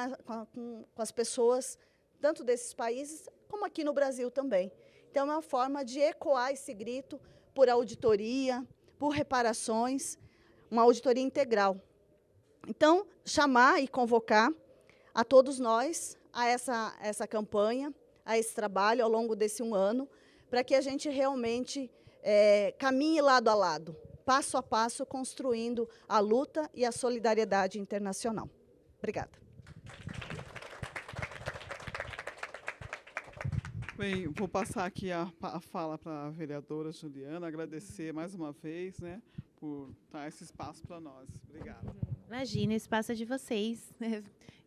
as pessoas, tanto desses países, como aqui no Brasil também. Então, é uma forma de ecoar esse grito por auditoria, por reparações, uma auditoria integral. Então, chamar e convocar a todos nós a essa campanha, a esse trabalho ao longo desse 1 ano, para que a gente realmente caminhe lado a lado, passo a passo, construindo a luta e a solidariedade internacional. Obrigada. Bem, vou passar aqui a fala para a vereadora Juliana, agradecer mais uma vez, né, por dar esse espaço para nós. Obrigada. Imagina, o espaço é de vocês.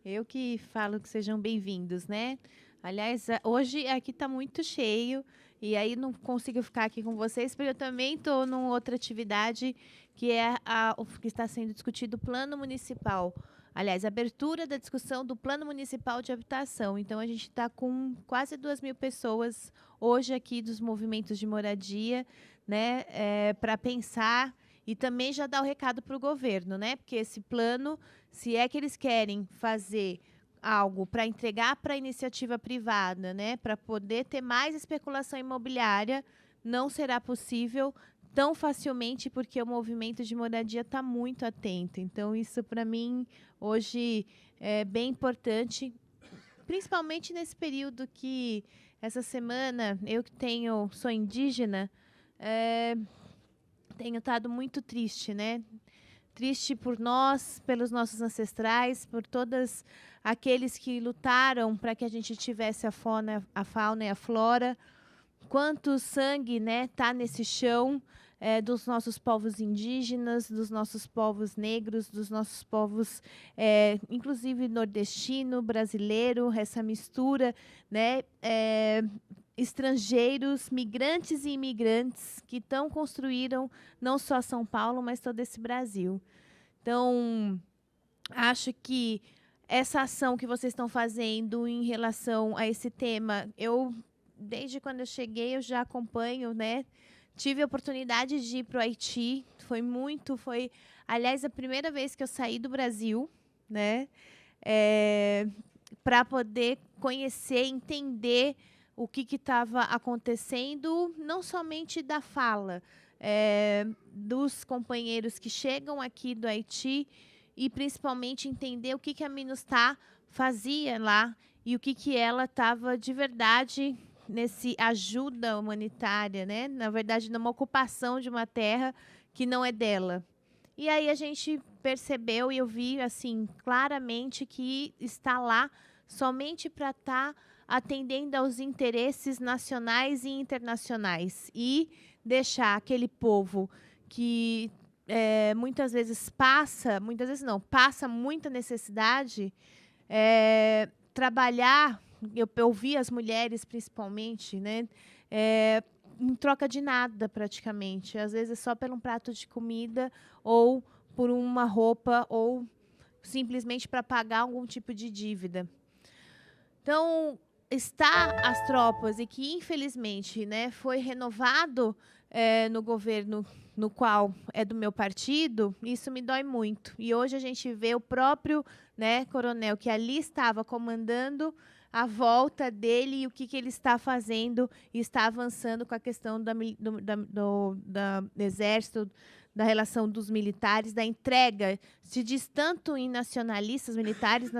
Eu que falo que sejam bem-vindos, né? Aliás, hoje aqui está muito cheio, e aí não consigo ficar aqui com vocês, porque eu também estou numa outra atividade, que é o que está sendo discutido, o Plano Municipal. Aliás, a abertura da discussão do Plano Municipal de Habitação. Então, a gente está com quase 2.000 pessoas hoje aqui dos movimentos de moradia, né, para pensar e também já dar o recado para o governo, né? Porque esse plano, se é que eles querem fazer algo para entregar para a iniciativa privada, né, para poder ter mais especulação imobiliária, não será possível tão facilmente, porque o movimento de moradia está muito atento. Então, isso, para mim, hoje é bem importante, principalmente nesse período que, essa semana, eu que sou indígena, tenho estado muito triste, né? Triste por nós, pelos nossos ancestrais, por todos aqueles que lutaram para que a gente tivesse a fauna e a flora. Quanto sangue, né, tá nesse chão, dos nossos povos indígenas, dos nossos povos negros, dos nossos povos, inclusive nordestino, brasileiro, essa mistura, né, estrangeiros, migrantes e imigrantes que construíram não só São Paulo, mas todo esse Brasil. Então, acho que essa ação que vocês estão fazendo em relação a esse tema, desde quando eu cheguei, eu já acompanho, né? Tive a oportunidade de ir para o Haiti, aliás, a primeira vez que eu saí do Brasil, né? Para poder conhecer, entender o que estava acontecendo, não somente da fala dos companheiros que chegam aqui do Haiti, e principalmente entender o que a MINUSTAH fazia lá e o que ela estava de verdade nesse ajuda humanitária, né? Na verdade, numa ocupação de uma terra que não é dela. E aí a gente percebeu, e eu vi assim claramente, que está lá somente para estar atendendo aos interesses nacionais e internacionais, e deixar aquele povo que muitas vezes passa muita necessidade, trabalhar. Eu vi as mulheres, principalmente, né, em troca de nada, praticamente. Às vezes só por um prato de comida, ou por uma roupa, ou simplesmente para pagar algum tipo de dívida. Então, as tropas, e que, infelizmente, né, foi renovado no governo no qual é do meu partido, isso me dói muito. E hoje a gente vê o próprio, né, coronel que ali estava comandando a volta dele, e o que ele está fazendo, e está avançando com a questão do exército, da relação dos militares, da entrega. Se diz tanto em nacionalistas, militares,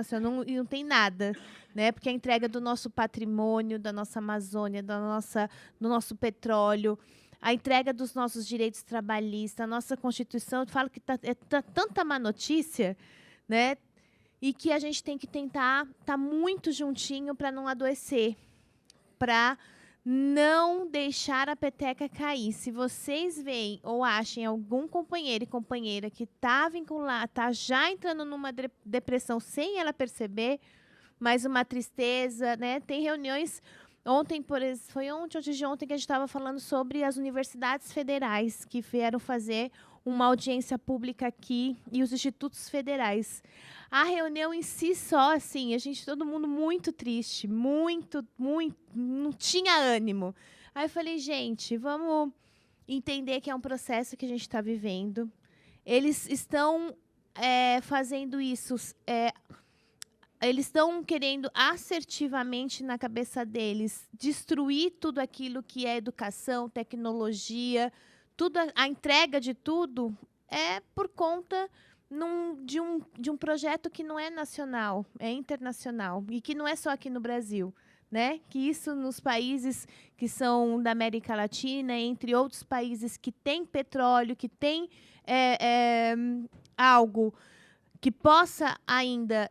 e não tem nada, né? Porque a entrega do nosso patrimônio, da nossa Amazônia, do nosso petróleo, a entrega dos nossos direitos trabalhistas, a nossa Constituição, eu falo que tá tanta má notícia, né? E que a gente tem que tentar estar muito juntinho para não adoecer, para não deixar a peteca cair. Se vocês veem ou achem algum companheiro e companheira que está vinculado, está já entrando numa depressão sem ela perceber, mas uma tristeza, né? Tem reuniões ontem, foi ontem ou de ontem que a gente estava falando sobre as universidades federais que vieram fazer uma audiência pública aqui e os institutos federais. A reunião em si só, assim, todo mundo muito triste, muito, não tinha ânimo. Aí eu falei, gente, vamos entender que é um processo que a gente está vivendo. Eles estão fazendo isso, eles estão querendo assertivamente na cabeça deles destruir tudo aquilo que é educação, tecnologia, tudo, a entrega de tudo é por conta de um projeto que não é nacional, é internacional, e que não é só aqui no Brasil, né? Que isso nos países que são da América Latina, entre outros países que têm petróleo, que têm algo que possa ainda...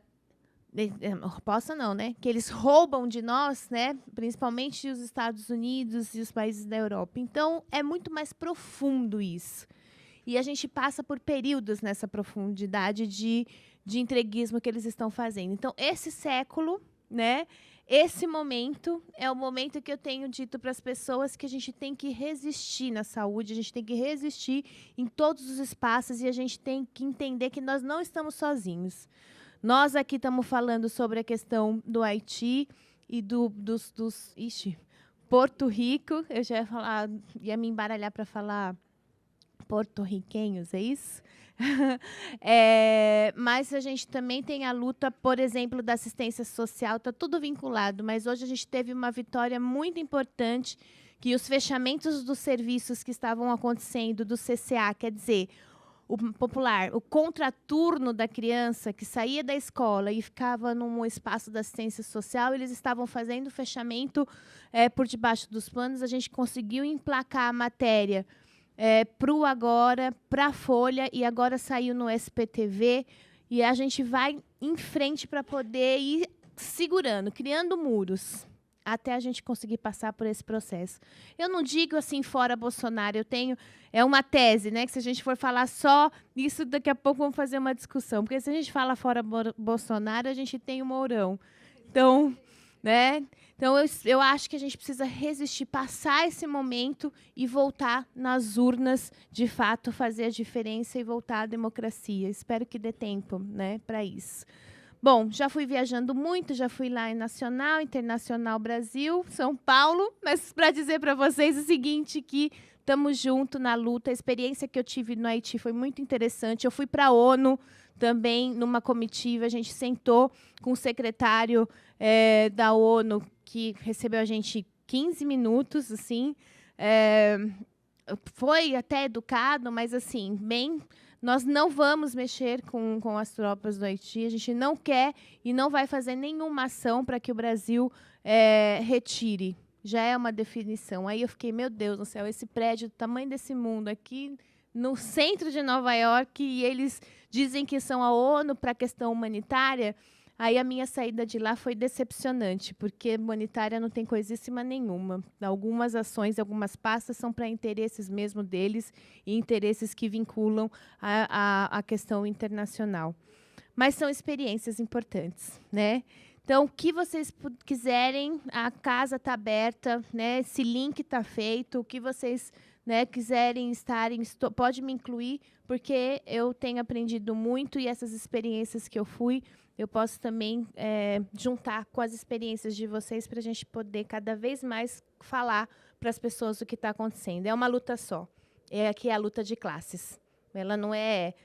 Possa não, né? Que eles roubam de nós, né? Principalmente os Estados Unidos e os países da Europa. Então, é muito mais profundo isso. E a gente passa por períodos nessa profundidade de entreguismo que eles estão fazendo. Então, esse século, né? Esse momento é o momento que eu tenho dito para as pessoas que a gente tem que resistir na saúde, a gente tem que resistir em todos os espaços e a gente tem que entender que nós não estamos sozinhos. Nós aqui estamos falando sobre a questão do Haiti e Porto Rico. Eu já ia me embaralhar para falar porto-riquenhos, é isso? Mas a gente também tem a luta, por exemplo, da assistência social, está tudo vinculado, mas hoje a gente teve uma vitória muito importante, que os fechamentos dos serviços que estavam acontecendo do CCA, quer dizer, o contraturno da criança que saía da escola e ficava num espaço da assistência social, eles estavam fazendo fechamento por debaixo dos panos. A gente conseguiu emplacar a matéria para o Agora, para a Folha, e agora saiu no SPTV, e a gente vai em frente para poder ir segurando, criando muros, até a gente conseguir passar por esse processo. Eu não digo assim, fora Bolsonaro, é uma tese, né, que se a gente for falar só isso, daqui a pouco vamos fazer uma discussão, porque se a gente fala fora Bolsonaro, a gente tem o Mourão. Então, né, eu acho que a gente precisa resistir, passar esse momento e voltar nas urnas, de fato, fazer a diferença e voltar à democracia. Espero que dê tempo, né, para isso. Bom, já fui viajando muito, já fui lá em Nacional, Internacional Brasil, São Paulo, mas para dizer para vocês o seguinte, que estamos juntos na luta. A experiência que eu tive no Haiti foi muito interessante. Eu fui para a ONU também, numa comitiva, a gente sentou com o secretário da ONU, que recebeu a gente 15 minutos, assim. Foi até educado, mas, assim, bem... Nós não vamos mexer com as tropas do Haiti, a gente não quer e não vai fazer nenhuma ação para que o Brasil retire. Já é uma definição. Aí eu fiquei, meu Deus do céu, esse prédio do tamanho desse mundo aqui no centro de Nova York, e eles dizem que são a ONU para a questão humanitária. Aí a minha saída de lá foi decepcionante, porque humanitária não tem coisíssima nenhuma. Algumas ações, algumas pastas são para interesses mesmo deles e interesses que vinculam a questão internacional. Mas são experiências importantes, né? Então, o que vocês quiserem, a casa está aberta, né? Esse link está feito, o que vocês, né, quiserem estarem, pode me incluir, porque eu tenho aprendido muito e essas experiências que eu fui, eu posso também juntar com as experiências de vocês para a gente poder cada vez mais falar para as pessoas o que está acontecendo. É uma luta só. Aqui é a luta de classes. Ela não é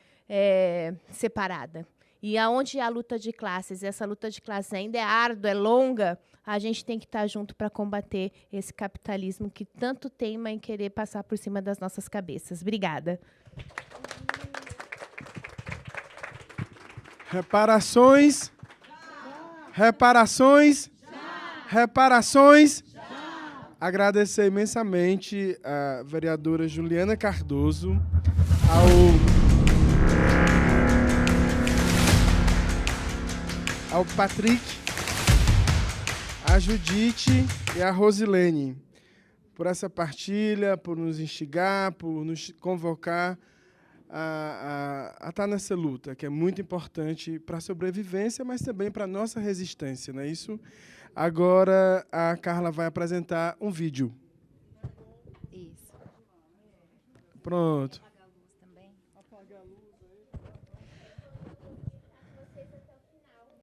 separada. E aonde há a luta de classes, essa luta de classes ainda é árdua, é longa, a gente tem que estar junto para combater esse capitalismo que tanto teima em querer passar por cima das nossas cabeças. Obrigada. Reparações. Reparações. Reparações. Agradecer imensamente a vereadora Juliana Cardoso, ao Patrick, a Judite e a Rosilene por essa partilha, por nos instigar, por nos convocar a estar nessa luta, que é muito importante para a sobrevivência, mas também para a nossa resistência, não é isso? Agora a Carla vai apresentar um vídeo. Isso. Pronto.